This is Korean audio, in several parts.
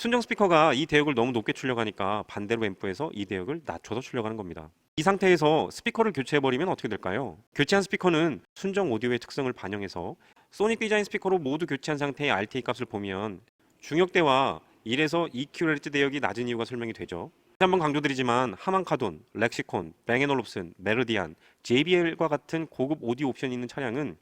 순정 스피커가 이 대역을 너무 높게 출력하니까 반대로 앰프에서 이 대역을 낮춰서 출력하는 겁니다. 이 상태에서 스피커를 교체해버리면 어떻게 될까요? 교체한 스피커는 순정 오디오의 특성을 반영해서 소닉 디자인 스피커로 모두 교체한 상태의 RTA 값을 보면 중역대와 1에서 2kHz 대역이 낮은 이유가 설명이 되죠. 다시 한번 강조드리지만 하만카돈, 렉시콘, 뱅앤올uf슨, 메르디안, JBL과 같은 고급 오디오 옵션이 있는 차량은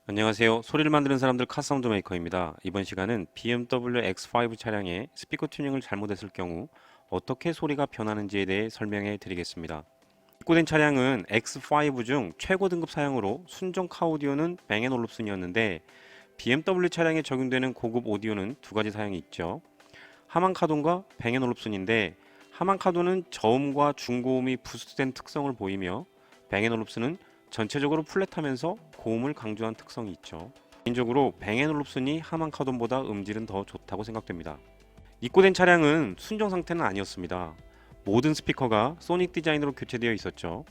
안녕하세요. 소리를 만드는 사람들 카사운드 메이커입니다. 이번 시간은 BMW X5 차량의 스피커 튜닝을 잘못했을 경우 어떻게 소리가 변하는지에 대해 설명해 드리겠습니다. 입고된 차량은 X5 중 최고 등급 사양으로 순정 카오디오는 뱅앤올uf슨이었는데 BMW 차량에 적용되는 고급 오디오는 두 가지 사양이 있죠. 하만카돈과 뱅앤올uf슨인데 하만카돈은 저음과 중고음이 부스트된 특성을 보이며 뱅앤올uf슨은 전체적으로 플랫하면서 고음을 강조한 특성이 있죠. 개인적으로 뱅앤올uf슨이 하만카돈보다 음질은 더 좋다고 생각됩니다. 입고된 차량은 순정 상태는 아니었습니다. 모든 스피커가 소닉 디자인으로 교체되어 있었죠.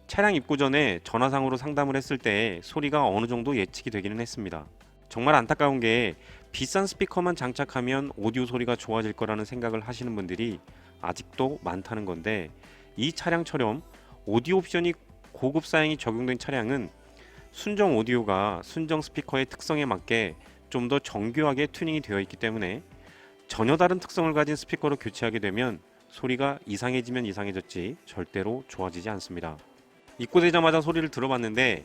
차량 입고 전에 전화상으로 상담을 했을 때 소리가 어느 정도 예측이 되기는 했습니다. 정말 안타까운 게 비싼 스피커만 장착하면 오디오 소리가 좋아질 거라는 생각을 하시는 분들이 아직도 많다는 건데, 이 차량처럼 오디오 옵션이 고급 사양이 적용된 차량은 순정 오디오가 순정 스피커의 특성에 맞게 좀 더 정교하게 튜닝이 되어 있기 때문에 전혀 다른 특성을 가진 스피커로 교체하게 되면 소리가 이상해지면 이상해졌지 절대로 좋아지지 않습니다. 입고되자마자 소리를 들어봤는데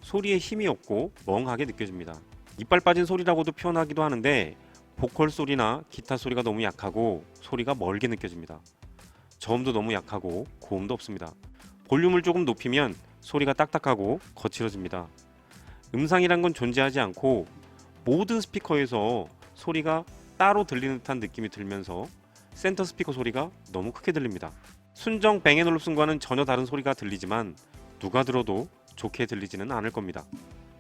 소리에 힘이 없고 멍하게 느껴집니다. 이빨 빠진 소리라고도 표현하기도 하는데 보컬 소리나 기타 소리가 너무 약하고 소리가 멀게 느껴집니다. 저음도 너무 약하고 고음도 없습니다. 볼륨을 조금 높이면 소리가 딱딱하고 거칠어집니다. 음상이란 건 존재하지 않고 모든 스피커에서 소리가 따로 들리는 듯한 느낌이 들면서 센터 스피커 소리가 너무 크게 들립니다. 순정 뱅앤올uf슨과는 전혀 다른 소리가 들리지만 누가 들어도 좋게 들리지는 않을 겁니다.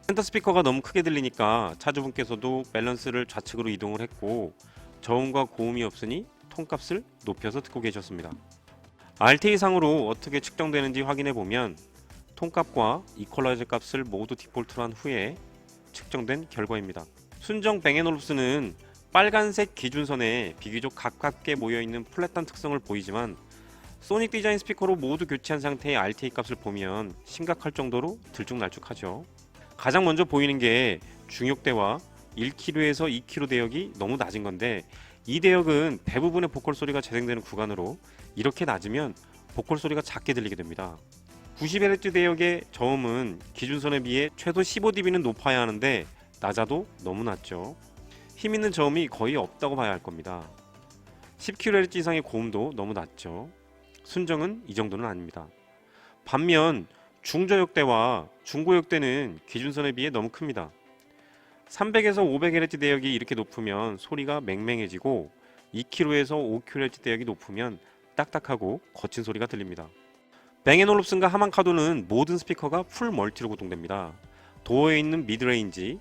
센터 스피커가 너무 크게 들리니까 차주분께서도 밸런스를 좌측으로 이동을 했고 저음과 고음이 없으니 톤값을 높여서 듣고 계셨습니다. RTA 상으로 어떻게 측정되는지 확인해 보면 톤값과 이퀄라이저 값을 모두 디폴트로 한 후에 측정된 결과입니다. 순정 뱅앤올uf슨은 빨간색 기준선에 비교적 가깝게 모여있는 플랫한 특성을 보이지만 소닉 디자인 스피커로 모두 교체한 상태의 RTA 값을 보면 심각할 정도로 들쭉날쭉하죠. 가장 먼저 보이는 게 중역대와 1kHz에서 2kHz 대역이 너무 낮은 건데, 이 대역은 대부분의 보컬 소리가 재생되는 구간으로 이렇게 낮으면 보컬 소리가 작게 들리게 됩니다. 90Hz 대역의 저음은 기준선에 비해 최소 15dB는 높아야 하는데 낮아도 너무 낮죠. 힘 있는 저음이 거의 없다고 봐야 할 겁니다. 10kHz 이상의 고음도 너무 낮죠. 순정은 이 정도는 아닙니다. 반면 중저역대와 중고역대는 기준선에 비해 너무 큽니다. 300에서 500Hz 대역이 이렇게 높으면 소리가 맹맹해지고 2kHz에서 5kHz 대역이 높으면 딱딱하고 거친 소리가 들립니다. 뱅앤올uf슨과 하만카돈은 모든 스피커가 풀 멀티로 구동됩니다. 도어에 있는 미드레인지,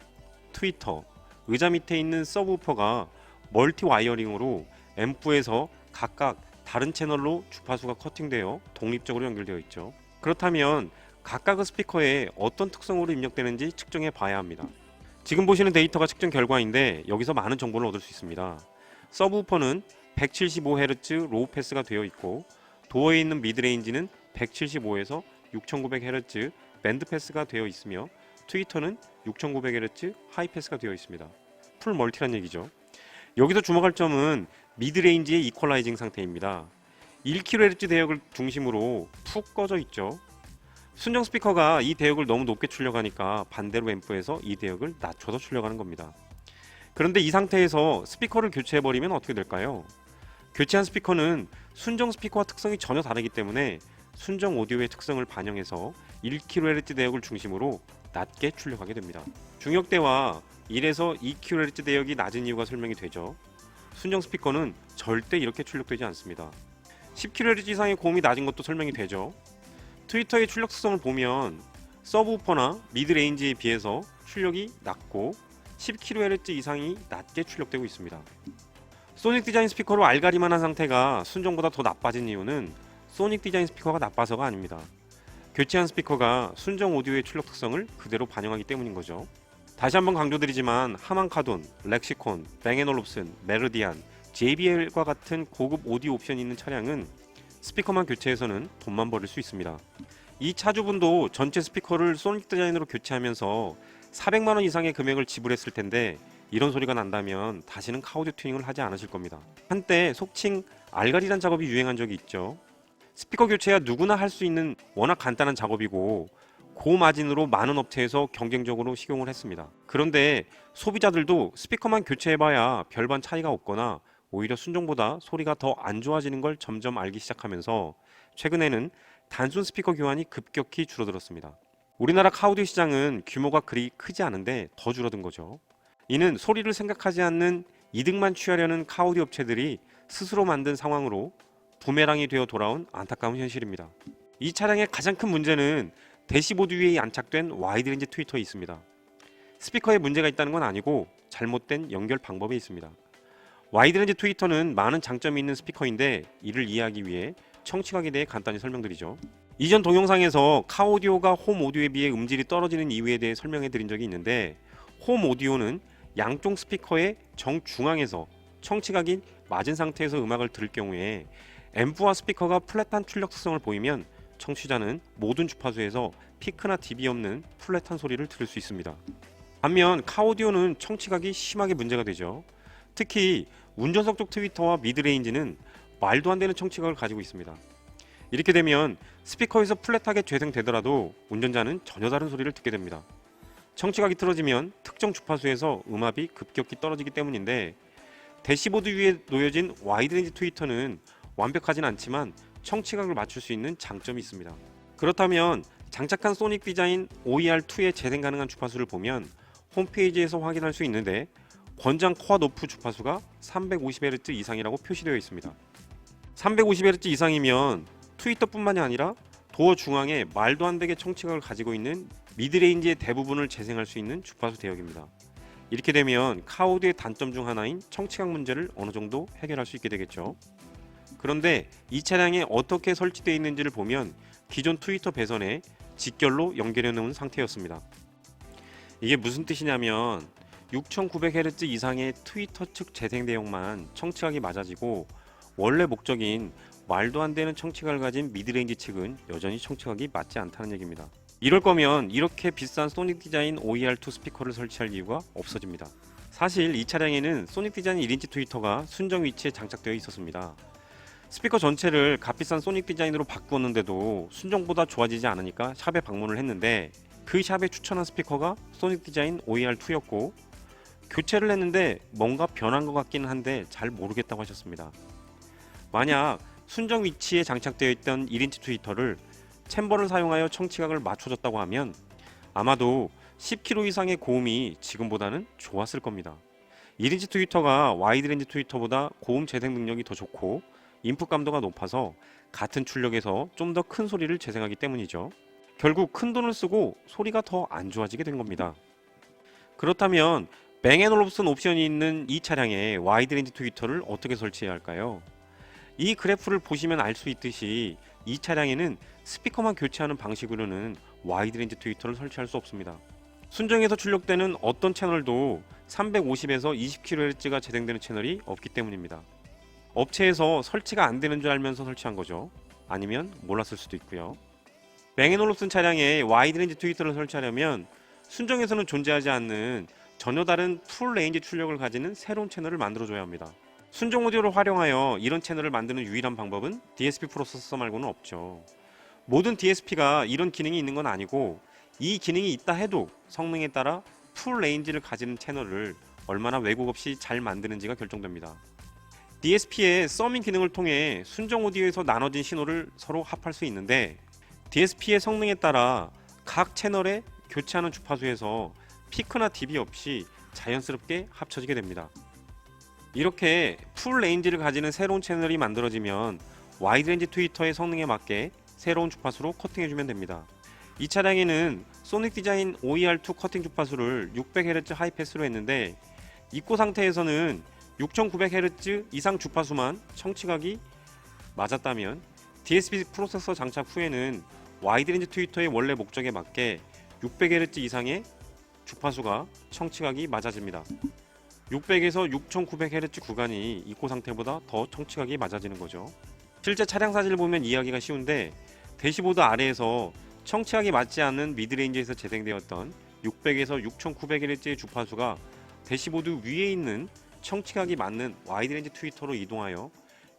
트위터, 의자 밑에 있는 서브우퍼가 멀티 와이어링으로 앰프에서 각각 다른 채널로 주파수가 커팅되어 독립적으로 연결되어 있죠. 그렇다면 각각의 스피커에 어떤 특성으로 입력되는지 측정해 봐야 합니다. 지금 보시는 데이터가 측정 결과인데 여기서 많은 정보를 얻을 수 있습니다. 서브우퍼는 175Hz 로우 패스가 되어 있고 도어에 있는 미드레인지는 175에서 6900Hz 밴드 패스가 되어 있으며 트위터는 6900Hz 하이 패스가 되어 있습니다. 풀 멀티란 얘기죠. 여기서 주목할 점은 미드레인지의 이퀄라이징 상태입니다. 1kHz 대역을 중심으로 푹 꺼져 있죠. 순정 스피커가 이 대역을 너무 높게 출력하니까 반대로 앰프에서 이 대역을 낮춰서 출력하는 겁니다. 그런데 이 상태에서 스피커를 교체해버리면 어떻게 될까요? 교체한 스피커는 순정 스피커와 특성이 전혀 다르기 때문에 순정 오디오의 특성을 반영해서 1kHz 대역을 중심으로 낮게 출력하게 됩니다. 중역대와 1에서 2kHz 대역이 낮은 이유가 설명이 되죠. 순정 스피커는 절대 이렇게 출력되지 않습니다. 10kHz 이상의 고음이 낮은 것도 설명이 되죠. 트위터의 출력 특성을 보면 서브우퍼나 미드레인지에 비해서 출력이 낮고 10kHz 이상이 낮게 출력되고 있습니다. 소닉 디자인 스피커로 알가리만 한 상태가 순정보다 더 나빠진 이유는 소닉 디자인 스피커가 나빠서가 아닙니다. 교체한 스피커가 순정 오디오의 출력 특성을 그대로 반영하기 때문인 거죠. 다시 한번 강조드리지만 하만카돈, 렉시콘, 뱅앤올롭슨, 메르디안, JBL과 같은 고급 오디오 옵션이 있는 차량은 스피커만 교체해서는 돈만 벌을 수 있습니다. 이 차주분도 전체 스피커를 소닉 디자인으로 교체하면서 400만원 이상의 금액을 지불했을 텐데 이런 소리가 난다면 다시는 카오디오 튜닝을 하지 않으실 겁니다. 한때 속칭 알가리란 작업이 유행한 적이 있죠. 스피커 교체야 누구나 할 수 있는 워낙 간단한 작업이고 고마진으로 많은 업체에서 경쟁적으로 식용을 했습니다. 그런데 소비자들도 스피커만 교체해봐야 별반 차이가 없거나 오히려 순정보다 소리가 더 안 좋아지는 걸 점점 알기 시작하면서 최근에는 단순 스피커 교환이 급격히 줄어들었습니다. 우리나라 카오디오 시장은 규모가 그리 크지 않은데 더 줄어든 거죠. 이는 소리를 생각하지 않는 이득만 취하려는 카오디오 업체들이 스스로 만든 상황으로 부메랑이 되어 돌아온 안타까운 현실입니다. 이 차량의 가장 큰 문제는 대시보드 위에 안착된 와이드레인지 트위터에 있습니다. 스피커에 문제가 있다는 건 아니고 잘못된 연결 방법에 있습니다. 와이드레인지 트위터는 많은 장점이 있는 스피커인데 이를 이해하기 위해 청취각에 대해 간단히 설명드리죠. 이전 동영상에서 카오디오가 홈 오디오에 비해 음질이 떨어지는 이유에 대해 설명해 드린 적이 있는데 홈 오디오는 양쪽 스피커의 정중앙에서 청취각이 맞은 상태에서 음악을 들을 경우에 앰프와 스피커가 플랫한 출력 특성을 보이면 청취자는 모든 주파수에서 피크나 딥이 없는 플랫한 소리를 들을 수 있습니다. 반면 카오디오는 청취각이 심하게 문제가 되죠. 특히 운전석 쪽 트위터와 미드레인지는 말도 안 되는 청취각을 가지고 있습니다. 이렇게 되면 스피커에서 플랫하게 재생되더라도 운전자는 전혀 다른 소리를 듣게 됩니다. 청취각이 틀어지면 특정 주파수에서 음압이 급격히 떨어지기 때문인데 대시보드 위에 놓여진 와이드레인지 트위터는 완벽하진 않지만 청취각을 맞출 수 있는 장점이 있습니다. 그렇다면 장착한 소닉 디자인 OER2의 재생 가능한 주파수를 보면 홈페이지에서 확인할 수 있는데 권장 쿼드 오프 주파수가 350Hz 이상이라고 표시되어 있습니다. 350Hz 이상이면 트위터뿐만이 아니라 도어 중앙에 말도 안 되게 청취각을 가지고 있는 미드레인지의 대부분을 재생할 수 있는 주파수 대역입니다. 이렇게 되면 카오디오의 단점 중 하나인 청취각 문제를 어느 정도 해결할 수 있게 되겠죠. 그런데 이 차량에 어떻게 설치되어 있는지를 보면 기존 트위터 배선에 직결로 연결해 놓은 상태였습니다. 이게 무슨 뜻이냐면 6900Hz 이상의 트위터 측 재생 대역만 청취각이 맞아지고 원래 목적인 말도 안 되는 청취각을 가진 미드레인지 측은 여전히 청취각이 맞지 않다는 얘기입니다. 이럴 거면 이렇게 비싼 소닉 디자인 OER2 스피커를 설치할 이유가 없어집니다. 사실 이 차량에는 소닉 디자인 1인치 트위터가 순정 위치에 장착되어 있었습니다. 스피커 전체를 값비싼 소닉 디자인으로 바꾸었는데도 순정보다 좋아지지 않으니까 샵에 방문을 했는데 그 샵에 추천한 스피커가 소닉 디자인 OER2였고 교체를 했는데 뭔가 변한 것 같기는 한데 잘 모르겠다고 하셨습니다. 만약 순정 위치에 장착되어 있던 1인치 트위터를 챔버를 사용하여 청취각을 맞춰줬다고 하면 아마도 10km 이상의 고음이 지금보다는 좋았을 겁니다. 1인치 트위터가 와이드레인지 트위터보다 고음 재생 능력이 더 좋고 인풋 감도가 높아서 같은 출력에서 좀 더 큰 소리를 재생하기 때문이죠. 결국 큰 돈을 쓰고 소리가 더 안 좋아지게 된 겁니다. 그렇다면 뱅앤올롭슨 옵션이 있는 이 차량에 와이드레인지 트위터를 어떻게 설치해야 할까요? 이 그래프를 보시면 알 수 있듯이 이 차량에는 스피커만 교체하는 방식으로는 와이드레인지 트위터를 설치할 수 없습니다. 순정에서 출력되는 어떤 채널도 350에서 20kHz가 재생되는 채널이 없기 때문입니다. 업체에서 설치가 안 되는 줄 알면서 설치한 거죠. 아니면 몰랐을 수도 있고요. 뱅앤올롭슨 차량에 와이드레인지 트위터를 설치하려면 순정에서는 존재하지 않는 전혀 다른 풀 레인지 출력을 가지는 새로운 채널을 만들어줘야 합니다. 순정 오디오를 활용하여 이런 채널을 만드는 유일한 방법은 DSP 프로세서 말고는 없죠. 모든 DSP가 이런 기능이 있는 건 아니고 이 기능이 있다 해도 성능에 따라 풀 레인지를 가지는 채널을 얼마나 왜곡 없이 잘 만드는지가 결정됩니다. DSP의 서밍 기능을 통해 순정 오디오에서 나눠진 신호를 서로 합할 수 있는데 DSP의 성능에 따라 각 채널에 교체하는 주파수에서 피크나 딥이 없이 자연스럽게 합쳐지게 됩니다. 이렇게 풀 레인지를 가지는 새로운 채널이 만들어지면 와이드레인지 트위터의 성능에 맞게 새로운 주파수로 커팅해주면 됩니다. 이 차량에는 소닉 디자인 OER2 커팅 주파수를 600Hz 하이패스로 했는데 입고 상태에서는 6900Hz 이상 주파수만 청취각이 맞았다면 DSP 프로세서 장착 후에는 와이드레인지 트위터의 원래 목적에 맞게 600Hz 이상의 주파수가 청취각이 맞아집니다. 600에서 6900Hz 구간이 입고 상태보다 더 청취각이 맞아지는 거죠. 실제 차량 사진을 보면 이해하기가 쉬운데 대시보드 아래에서 청취각이 맞지 않는 미드레인지에서 재생되었던 600에서 6900Hz의 주파수가 대시보드 위에 있는 청취각이 맞는 와이드레인지 트위터로 이동하여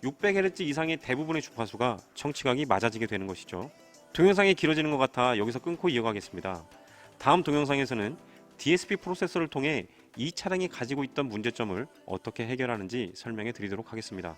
600Hz 이상의 대부분의 주파수가 청취각이 맞아지게 되는 것이죠. 동영상이 길어지는 것 같아 여기서 끊고 이어가겠습니다. 다음 동영상에서는 DSP 프로세서를 통해 이 차량이 가지고 있던 문제점을 어떻게 해결하는지 설명해 드리도록 하겠습니다.